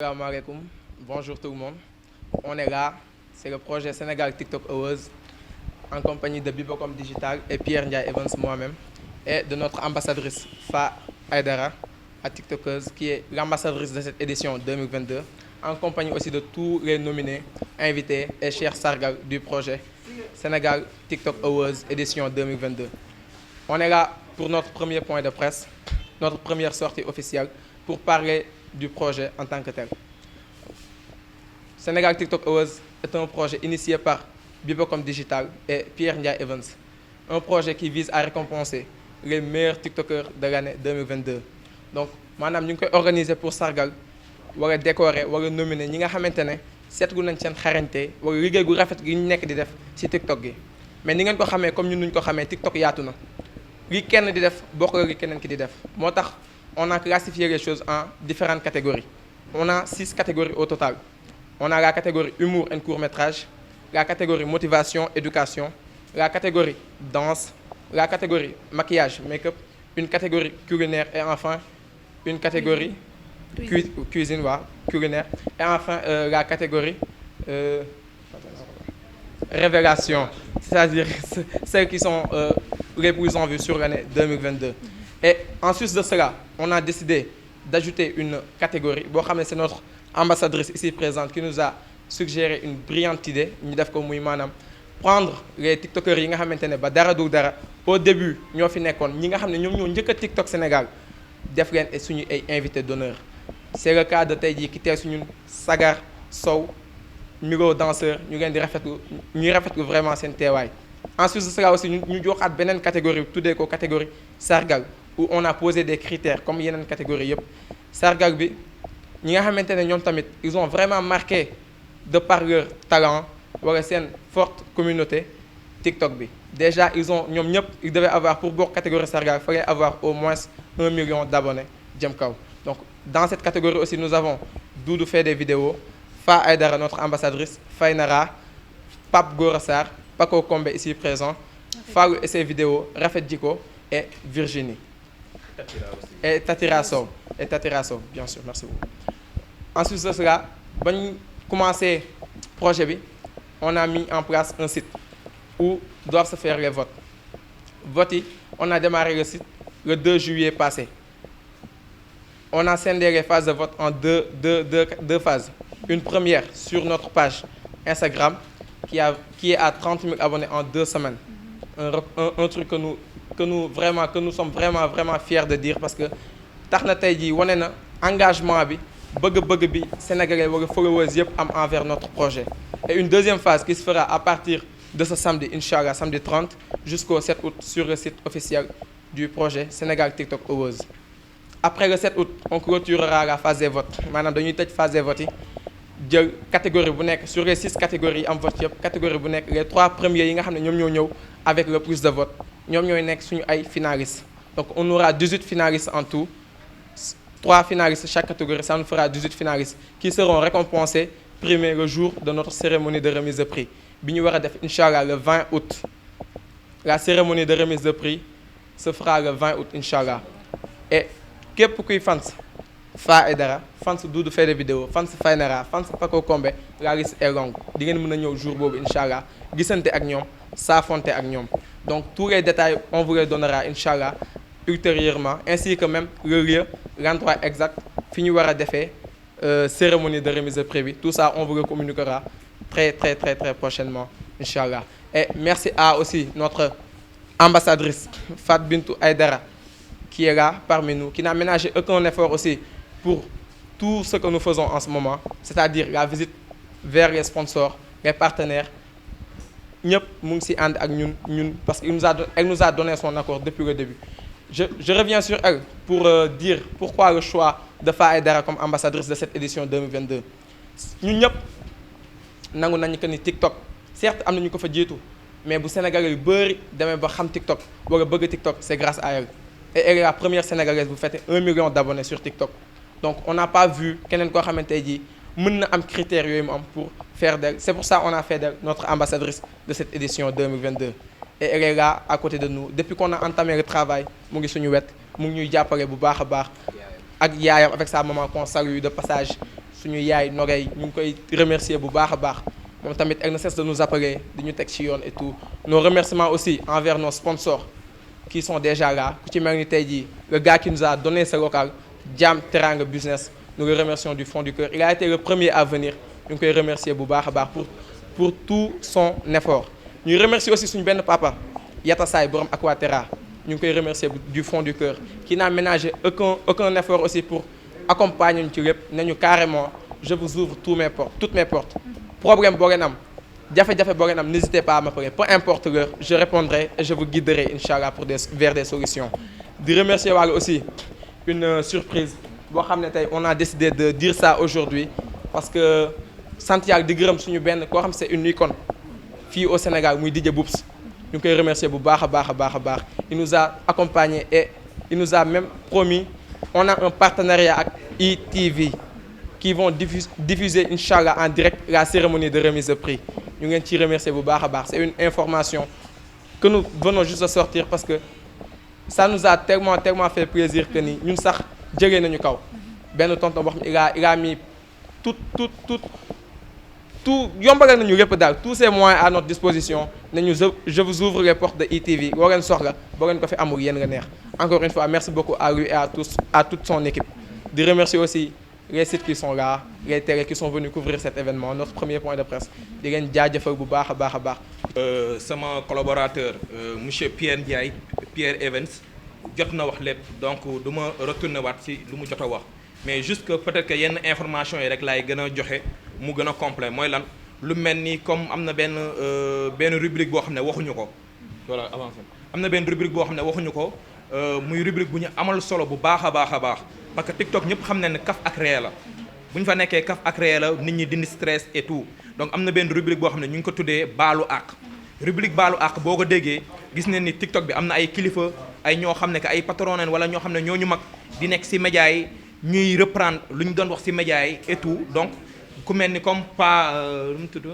Salam alaikum, bonjour tout le monde. On est là, c'est le projet Sénégal TikTok Awards en compagnie de Bibocom Digital et Pierre Ndiaye Evans moi-même et de notre ambassadrice Fa Aydara à TikTokeuse qui est l'ambassadrice de cette édition 2022 en compagnie aussi de tous les nominés, invités et chers sargal du projet Sénégal TikTok Awards édition 2022. On est là pour notre premier point de presse, notre première sortie officielle pour parler du projet en tant que tel. Sénégal TikTok Awards est un projet initié par Bibocom Digital et Pierre Ndiaye Evans. Un projet qui vise à récompenser les meilleurs TikTokers de l'année 2022. Donc, maanaam ñu ngi koy organiser pour sargal wala décorer wala nominer ñi nga xamante ne seetlu nañ seen xarañte wala liggéey gu rafet gi ñu nekk di def ci TikTok gi. Mais ni ngeen ko xamee comme ñun nuñ ko xamee TikTok yaatu na li kenn di def bokk la li keneen ki di def moo tax on a classifié les choses en différentes catégories. On a 6 catégories au total. On a la catégorie humour et court-métrage, la catégorie motivation, éducation, la catégorie danse, la catégorie maquillage, make-up, une catégorie culinaire et enfin une catégorie cuisine, culinaire et enfin la catégorie révélation, c'est-à-dire celles qui sont les plus en vue sur l'année 2022. Et en sus de cela, on a décidé d'ajouter une catégorie. C'est notre ambassadrice ici présente qui nous a suggéré une brillante idée. Ñu def ko muy maanaam prendre les tiktokers yi nga xamante ne ba dara du dara au début ñoo fi nekkoon ñi nga xam ne ñoom ñoo njëkk a TikTok Sénégal def leen et suñu ay invité d'honneur. C'est le cas de tey jii ki teew suñu Sagar Sow miro danseur ñu leen di rafetlu vraiment seen teewaay. Ensuite de cela aussi ñu joxaat beneen catégorie tuddee ko catégorie sargal où on a posé des critères comme yeneen catégorie yëpp sargal bi ñi nga xamante ne ñoom tamit ils ont vraiment marqué de par leur talent wala seen forte communauté TikTok bi déjà ñoom ñëpp ils devaient avoir pour bokk catégorie sargal fallait avoir au moins 1 million d'abonnés jëm kaw. Donc dans cette catégorie aussi nous avons Doudou fait des vidéos, Fa Aydara notre ambassadrice, Faynara, Pape Gora Sarr, Paco Kombe ici présent, Fallou et ses vidéos, Rafet Djiko et Virginie. Et Tatira Sow. Et Tatira Sow, bien sûr, merci beaucoup. Ensuite de cela, quand on a commencé le projet, on a mis en place un site où doivent se faire les votes. On a démarré le site le 2 juillet passé. On a scindé les phases de vote en deux phases. Une première sur notre page Instagram qui est à 30 000 abonnés en 2 semaines. Un truc que nous sommes vraiment fiers de dire parce que tax na tey jii wane na engagement bi bëgg-bëgg bi sénégalais wala followers yëpp am envers notre projet. Et une deuxième phase qui se fera à partir de ce samedi, Inch'Allah, samedi 30 jusqu'au 7 août sur le site officiel du projet Sénégal TikTok Awards. Après le 7 août, on clôturera la phase des votes. Maanaam dañuy tëj phase des votes yi jël catégorie bu nekk sur les 6 catégories yi am vote yëpp catégorie bu nekk les 3 premiers yi nga xam ne ñoom ñoo ñëw avec le plus de votes ñoom ñooy nekk suñu ay finalistes. Donc on aura 18 finalistes en tout, 3 finalistes chaque catégorie, ça nous fera 18 finalistes qui seront récompensés, primés le jour de notre cérémonie de remise de prix. Bi ñu war a def Inch'Allah le 20 août. La cérémonie de remise de prix se fera le 20 août Inch'Allah. Et képp kuy fans Fa Aydara, fans Doudou fait des vidéos, fans Faynara, fans Paco Kombe, la liste est longue. Di ngeen mën a ñëw jour boobu Inch'Allah gisante ak ñoom, saafonte ak ñoom. Donc tous les détails on vous les donnera Inch'Allah ultérieurement, ainsi que même le lieu, l'endroit exact fi ñu war a defee cérémonie de remise de prix bi. Tout ça on vous le communiquera très prochainement Inch'Allah. Et merci à aussi notre ambassadrice Fat Bintou Aydara qui est là parmi nous, qui n'a ménagé aucun effort aussi pour tout ce que nous faisons en ce moment, c'est-à-dire la visite vers les sponsors, les partenaires. ñëpp mu ngi ci ànd ak ñun parce que elle nous a donné son accord depuis le début. Je reviens sur elle pour dire pourquoi le choix de Fa Aydara comme ambassadrice de cette édition 2022. ñun ñëpp nangu nañu que ni TikTok certes am na ñu ko fa jiitu mais bu Sénégalais yu bëri demee ba xam TikTok wala bëgg TikTok c'est grâce à elle. Et elle est la première sénégalaise bu fêter 1 million d'abonnés sur TikTok. Donc on n'a pas vu keneen koo xamante ji mën na am critères yooyu mu am pour faire d'elle. C'est pour ça qu'on a fait d'elle notre ambassadrice de cette édition 2022. Et elle est là à côté de nous. Depuis qu'on a entamé le travail, mu ngi suñu wet mu ngi ñuy jàppale bu baax a baax ak yaayam avec sa maman qu'on salue de passage suñu yaay Nogay ñu ngi koy remercier bu baax a baax moom tamit elle ne cesse de nous appeler di ñu teg ci yoon et tout. Nos remerciements aussi envers nos sponsors qui sont déjà là ku ci mel ni tey jii le gars qui nous a donné ce local Jam Teranga Business nous le remercions du fond du cœur il a été le premier à venir ñu ngi koy remercier bu baax a baax pour tout son effort. ñu remercier aussi suñu benn papa Yata Saay borom Aquaterra ñu ngi koy remercier du fond du cœur qui n'a ménagé aucun effort aussi pour accompagner ñu ci lépp nañu carrément je vous ouvre toutes mes portes problème boo leen am jafe-jafe boo leen am n'hésitez pas à m'appeler peu importe l'heure je répondrai et je vous guiderai inchallah vers des solutions. di remercier waale aussi une surprise boo xam ne tey on a décidé de dire ça aujourd'hui parce que sant yàlla di gërëm suñu benn koo xam c'est une icône fii au Sénégal muy DJ Boubs ñu ngi koy remercier bu baax a baax a baax a baax il nous a accompagnés et il nous a même promis on a un partenariat ak ITV qui vont diffuser inchallah en direct la cérémonie de remise de prix ñu ngeen ciy remercier bu baax a baax c'est une information que nous venons juste de sortir parce que ça nous a tellement fait plaisir que ni ñun sax jëlee nañu kaw benn tonton boo xam ne il a mis tout yombalal nañu lépp daal tous ces moyens à notre disposition nañu je vous ouvre les portes de ITV boo leen soxla boo leen ko fi amul yéen nga neex encore une fois merci beaucoup à lui et à toute son équipe di remercier aussi les sites qui sont là les télés qui sont venus couvrir cet événement notre premier point de presse di leen jaajëfal bu baax a baax a baax. sama collaborateur monsieur Pierre Ndiaye Pierre Evans jot na wax lépp donc du ma retourner waat ci lu mu jot a wax mais juste que peut-être que yenn information yi rek laay gën a joxe mu gën a complet mooy lan lu mel ni comme am na benn rubrique boo xam ne waxuñu ko voilà avancé am na benn rubrique boo xam ne waxuñu ko muy rubrique bu ñu amal solo bu baax a baax a baax parce que TikTok ñëpp xam ne kaf ak ree la bu ñu fa nekkee kaf ak ree la nit ñi dindi stress et tout donc am na benn rubrique boo xam ne ñu ngi ko tuddee baalu àq rubrique baalu àq boo ko déggee gis nañ ni TikTok bi am na ay kilifa ay ñoo xam ne que ay patron nañ wala ñoo xam ne ñoo ñu mag di nekk ci médias yi ñuy reprendre lu ñu doon wax ci médias yi et tout donc ku mel ni comme lu mu tudd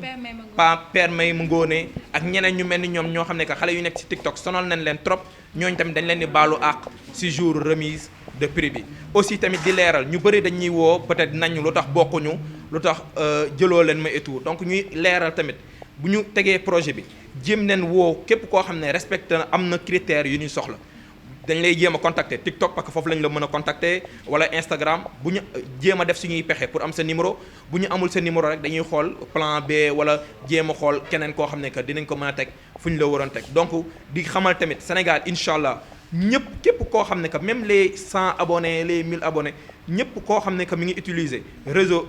Père May mu ngóone ak ñeneen ñu mel ni ñoom ñoo xam ne que xale yu nekk ci TikTok sonal nañ leen trop ñooñu tamit dañ leen di baalu àq ci jour remise de prix bi aussi tamit di leeral ñu bëri dañuy woo peut-être nañu lu tax bokkuñu lu tax jëloo leen ma et tout donc ñuy leeral tamit bu ñu tegee projet bi jéem leen woo képp koo xam ne respecté na am na critères yu ñuy soxla dañ lay jéem a contacter TikTok parce que foofu lañ la mën a contacter wala Instagram bu ñu jéem a def suñuy pexe pour am sa numéro bu ñu amul sa numéro rek dañuy xool plan B wala jéem a xool keneen koo xam ne que dinañ ko mën a teg fu ñu la waroon teg donc di xamal tamit Sénégal incha allah ñëpp képp koo xam ne que même les 100 abonnés les 1000 abonnés ñëpp koo xam ne que mi ngi utiliser réseau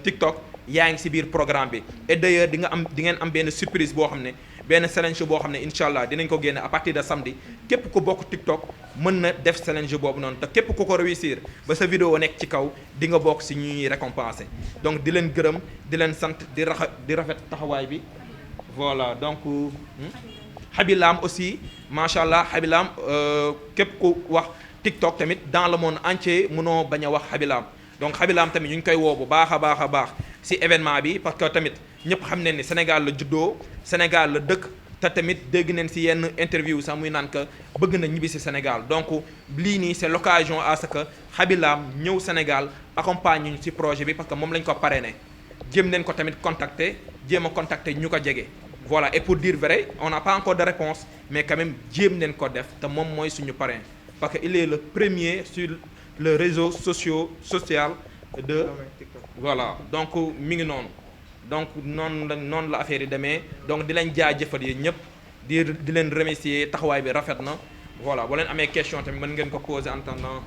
TikTok yaa ngi ci biir programme bi et d'ailleurs di ngeen am benn surprise boo xam ne benn challenge boo xam ne incha allah dinañ ko génne à partir de samedi képp ku bokk TikTok mën na def challenge boobu noonu te képp ku ko réussir ba sa vidéo nekk ci kaw di nga bokk ci ñuy récompenser donc di leen gërëm di leen sant di rafet taxawaay bi voilà donc Habilam aussi macha allah Habilam képp ku wax TikTok tamit dans le monde entier mënoo bañ a wax Habilam donc Habilam tamit ñu ngi koy woo bu baax a baax a baax ci événement bi parce que tamit ñëpp xam nañ ni Sénégal la juddoo Sénégal la dëkk te tamit dégg nañ ci yenn interview sax muy naan que bëgg na ñibbi ci Sénégal donc lii nii c'est l'occasion à ce que Habilam ñëw Sénégal accompagne ñu ci projet bi parce que moom lañ ko parrainé jéem nañ ko tamit contacter jéem a contacter ñu ko jege. voilà et pour dire vrai on n'a pas encore de réponse mais quand même jéem nañ ko def te moom mooy suñu parrain parce que il est le premier sur le réseau social de voilà donc mi ngi noonu donc noonu la affaire yi demee donc di leen jaajëfal yéen ñëpp di leen remercier taxawaay bi rafet na voilà boo leen amee question tamit mën ngeen ko poser en attendant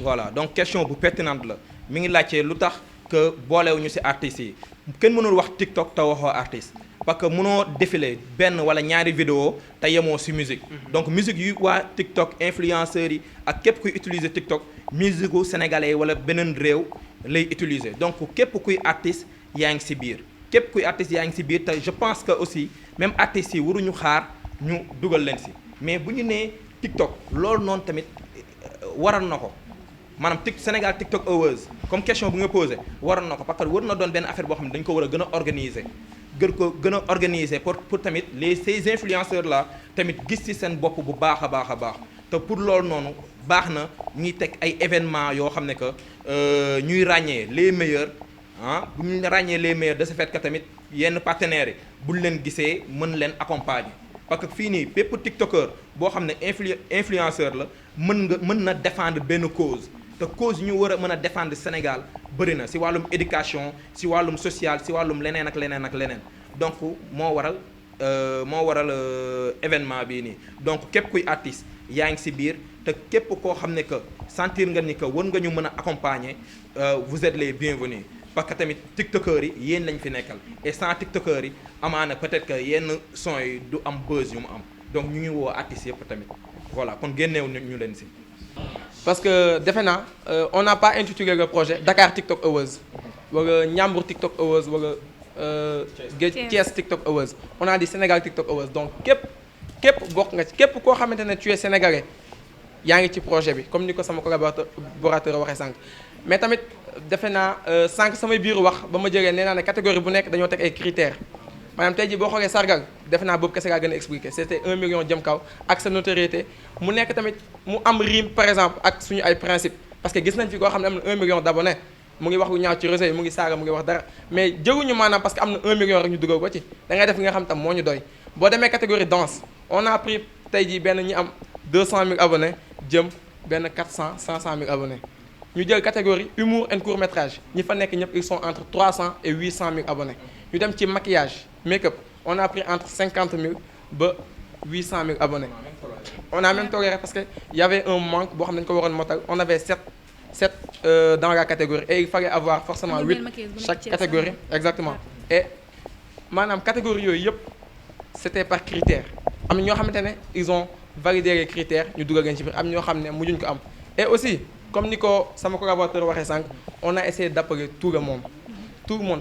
voilà donc question bu pertinente la mi ngi laajte lu tax que boolewuñu ci artistes yi kenn mënul wax TikTok te waxoo artiste parce que mënoo défiler benn wala ñaari vidéo te yemoo ci musique donc musique yu waa TikTok influenceurs yi ak képp kuy utiliser TikTok musique gu sénégalais wala beneen réew lay utiliser donc képp kuy artiste yaa ngi ci biir képp kuy artiste yaa ngi ci biir te je pense que aussi même artistes yi waruñu xaar ñu dugal leen ci mais bu ñu nee TikTok loolu noonu tamit waral na ko maanaam Sénégal TikTok Awards comme question bu nga posé waral na ko parce que war na doon benn affaire boo xam ne dañu ko war a gën a organiser pour tamit ces influenceurs là tamit gis ci seen bopp bu baax a baax a baax te pour loolu noonu baax na ñuy teg ay événements yoo xam ne que ñuy ràññee les meilleurs bu ñu ràññee les meilleurs de ce fait que tamit yenn partenaires yi buñ leen gisee mën leen accompagner parce que fii nii bépp tiktoker boo xam ne influenceur la mën na défendre benn cause te cause yi ñu war a mën a défendre Sénégal bëri na si wàllum éducation si wàllum social si wàllum leneen ak leneen ak leneen donc moo waral événement bii nii donc képp kuy artiste yaa ngi si biir te képp koo xam ne que sentir nga ni que war nga ñu mën a accompagner vous êtes les bienvenus parce que tamit tiktokers yi yéen lañ fi nekkal et sans tiktokers yi amaana peut-être que yenn son yi du am buzz yu mu am donc ñu ngi woo artistes yëpp tamit voilà kon génneew ñu leen si. parce que defe naa on n'a pas intitulé le projet Dakar TikTok Awards wala Ndiambour TikTok Awards wala Thiès TikTok Awards on a dit Sénégal TikTok Awards donc képp bokk nga ci képp koo xamante ne tu es sénégalais yaa ngi ci projet bi comme ni ko sama collaborateur waxee sànq mais tamit defe naa sànq samay biiru wax ba ma jëlee nee naa ne catégorie bu nekk dañoo teg ay critères maanaam tey jii boo xoolee sargal defe naa boobu kese gaa gën a expliqué c'était 1 million jëm kaw ak sa notoriété mu nekk tamit mu am rime par exemple ak suñu ay principe parce que gis nañ fi koo xam ne am na 1 million d'abonnés mu ngi wax lu ñaaw ci réseau yi mu ngi saaga mu ngi wax dara mais jëguñu maanaam parce que am na 1 million rek ñu dugal ko ci da ngay def li nga xam tam moo ñu doy boo demee catégorie danse on a pris tey jii benn ñi am 200 000 abonnés jëm benn 400 500 000 abonnés ñu jël catégorie humour et court métrage ñi fa nekk ñëpp ils sont entre 300 et 800 000 abonnés ñu dem ci maquillage make-up on a pris entre 50 000 ba 800 000 abonnés on a même toléré parce que y avait un manque boo xam ne dañu ko waroon motal on avait 7 dans la catégorie et il fallait avoir forcément 8 chaque catégorie exactement et maanaam catégorie yooyu yëpp c'était par critère am ñoo xamante ne ils ont validé les critères ñu dugal leen ci biir am ñoo xam ne mujjuñ ko am et aussi comme ni ko sama collaborateur waxee sànq on a essayé d'appeler tout le monde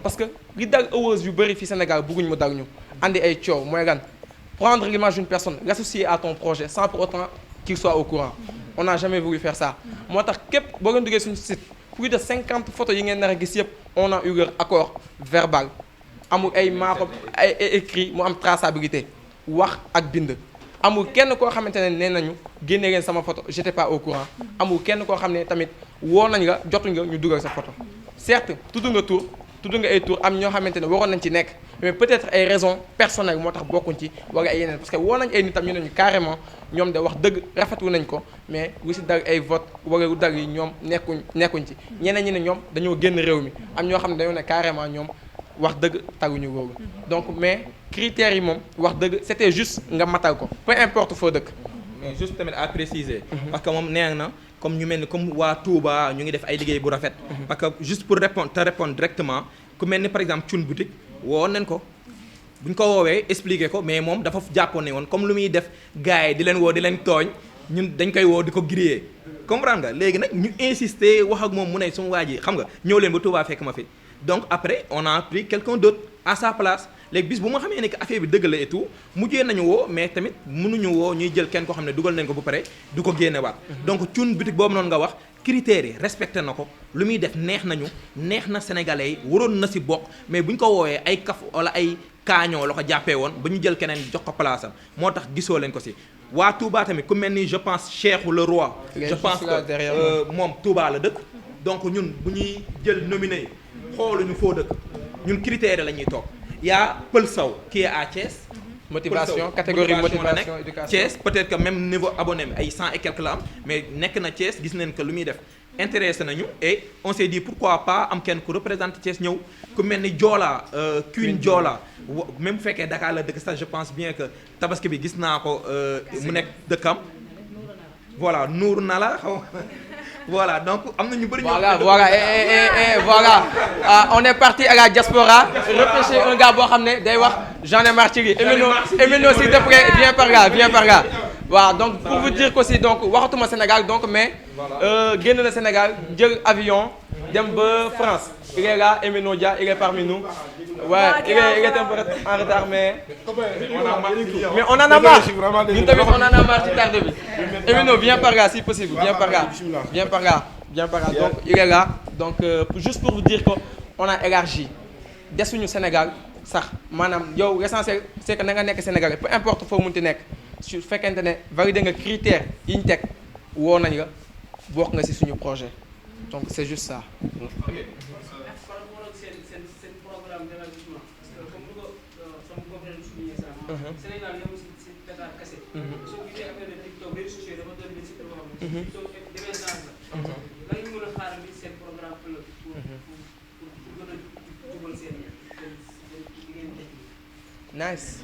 parce que li dal awards yu bëri fi Sénégal bëgguñ mu dal ñu andi ay coow mooy lan prendre l'image d'une personne l'associer à ton projet sans pour autant qu'il soit au courant on n'a jamais voulu faire ça moo tax képp boo leen duggee suñu site plus de 50 photos yi ngeen nar a gis yëpp on a eu leur accord verbal amul ay maaxo ay écrit mu am traçabilité wax ak bind amul kenn koo xamante ne nee nañu génne leen sama photo j'étais pas au courant amul kenn koo xam ne tamit woo nañ la jotuñ nga ñu dugal sa photo certes tudd nga ay tour am ñoo xamante ne waroon nañ ci nekk mais peut-être ay raisons personnelles moo tax bokkuñ ci wala ay yeneen parce que woo nañ ay nitam ñu ne ñu carrément ñoom de wax dëgg rafetlu nañ ko mais lu si dal ay vote wala lu dal yi ñoom nekkuñ ci ñeneen ñi ne ñoom dañoo génn réew mi am ñoo xam ne dañoo ne carrément ñoom wax dëgg taguñu loolu donc mais critères yi moom wax dëgg c'était juste nga matal ko peu importe foo dëkk mais juste tamit à préciser parce que moom nee na comme ñu mel ni comme waa Touba ñu ngi def ay liggéey bu rafet parce que juste pour répondre directement ku mel ni par exemple Thioune Boutique woon nañ ko bu ñu ko woowee expliquer ko mais moom dafa jàppoon ne woon comme lu muy def gars yi di leen woo di leen tooñ ñun dañ koy woo di ko griller comprendre nga léegi nag ñu insister wax ak moom mu ne suma waa ji xam nga ñëw leen ba Touba fekk ma fi donc après on a pris quelqu'un d'autre à sa place léegi bis bu ma xamee ne que affaire bi dëgg la et tout mujjee nañu woo mais tamit mënuñu woo ñuy jël kenn koo xam ne dugal nañ ko bu pare du ko génnewaat donc Thioune Boutique boobu noonu nga wax critères yi respecté na ko lu muy def neex na sénégalais yi waroon na si bokk mais bu ñu ko woowee ay kaf wala ay kaañoo la ko jàppee woon ba ñu jël keneen jox ko place am moo tax gisoo leen ko si waa Touba tamit ku mel ni je pense Cheikhou le roi je pense que moom Touba la dëkk donc ñun bu ñuy jël nominé yi xooluñu foo dëkk ñun critères la ñuy toog y'a Pël Sow qui est à Thiès motivation catégorie motivation éducation Thiès peut-être que même niveau abonné ay 100 et quelques la am mais nekk na Thiès gis nañ que lu muy def intéressé nañu et on s'est dit pourquoi pas am kenn ku représente Thiès ñëw ku mel ni Joola Queen Joola même bu fekkee Dakar la dëkk sax je pense bien que tabaski bi gis naa ko mu nekk dëkkam voilà nuur na la xaw voilà donc am na ñu bëri. voilà on est parti à la diaspora repêcher un gars boo xam ne day wax j'en ai marre ci lii Emino s'il te plaît viens par là waaw donc pour vous dire qu'aussi donc waxatuma Sénégal donc mais génn na Sénégal jël avion dem ba France il est là Emino Dia il est parmi nous ouais il est un peu en retard mais on en a marre ñun tamit on en a marre ci tardé bi Emino viens par là si possible viens par là donc il est là donc juste pour vous dire que on a élargi desuñu Sénégal sax maanaam yow l'essentiel c'est que na nga nekk Sénégalais peu importe foo munti nekk su fekkente ne validé nga critères yi ñu teg woo nañ la bokk nga ci suñu projet donc c'est juste ça. Nice.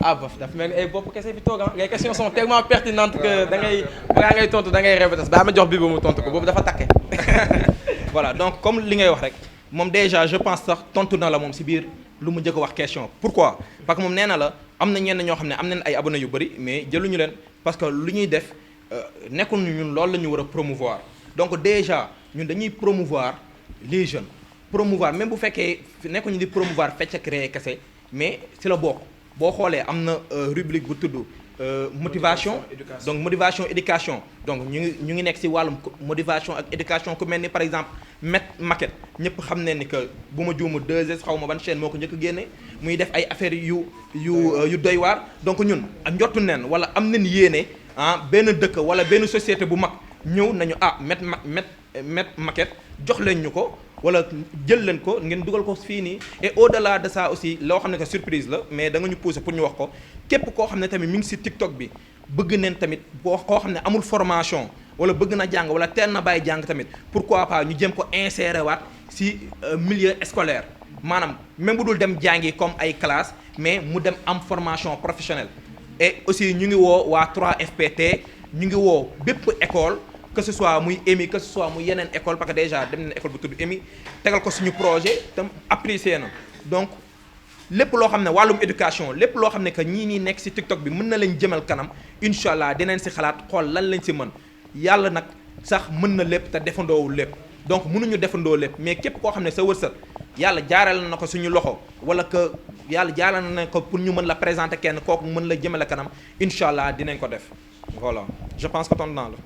Ah bof dafa mel ni ay bopp kese bi toog les questions sont tellement pertinentes que da ngay balaa ngay tontu da ngay répéter ba ma jox bi ba mu tontu ko boobu dafa takke. Voilà donc comme li ngay wax rek moom déjà je pense sax tontu na la moom ci biir lu mu njëkk a wax question pourquoi parce que moom nee na la am na ñenn ñoo xam ne am nañ ay abonnés yu bëri mais jëluñu leen parce que lu ñuy def nekkul ñun loolu la ñu war a promouvoir donc déjà ñun dañuy promouvoir les jeunes promouvoir même bu fekkee nekkuñu di promouvoir fecc ak ree kese mais ci la bokk boo xoolee am na rubrique bu tudd motivation donc motivation éducation donc ñu ngi nekk ci wàllum motivation ak éducation ku mel ni par exemple maquette ñëpp xam ne ni que bu ma juumu 2S xaw ma ban chaîne moo ko njëkk a génne muy def ay affaires yu doy waar donc ñun njottu nen wala am nañ yéene benn dëkk wala benn société bu mag ñëw nañu maquette jox leen ñu ko wala jël leen ko ngeen dugal ko fii nii et au-delà de ça aussi loo xam ne que surprise la mais da nga ñu pousser pour ñu wax ko képp koo xam ne tamit mi ngi ci TikTok bi bëgg neen tamit koo xam ne amul formation wala bëgg na jàng wala teel na bàyyi jàng tamit pourquoi pas ñu jëm ko insérer waat ci milieu scolaire maanaam même bu dul dem jàngi comme ay classe mais mu dem am formation professionnelle et aussi ñu ngi woo waa 3FPT ñu ngi woo bépp école que ce soit muy EMI que ce soit muy yeneen école parce que déjà dem nañ école bu tudd EMI tegal ko suñu projet tam apprécié na donc lépp loo xam ne wàllum éducation lépp loo xam ne que ñii nekk ci TikTok bi mën na leen jëmal kanam incha allah dinañ ci xalaat xool lan lañ ci mën yàlla nag sax mën na lépp te defandoowul lépp donc mënuñu defandoo lépp mais képp koo xam ne sa wërsëg yàlla jaaral na ko suñu loxo wala que yàlla jaaral na ko pour ñu mën la présenter kenn kooku mën la jëmale kanam incha allah dinañ ko def voilà je pense que tontu naa la.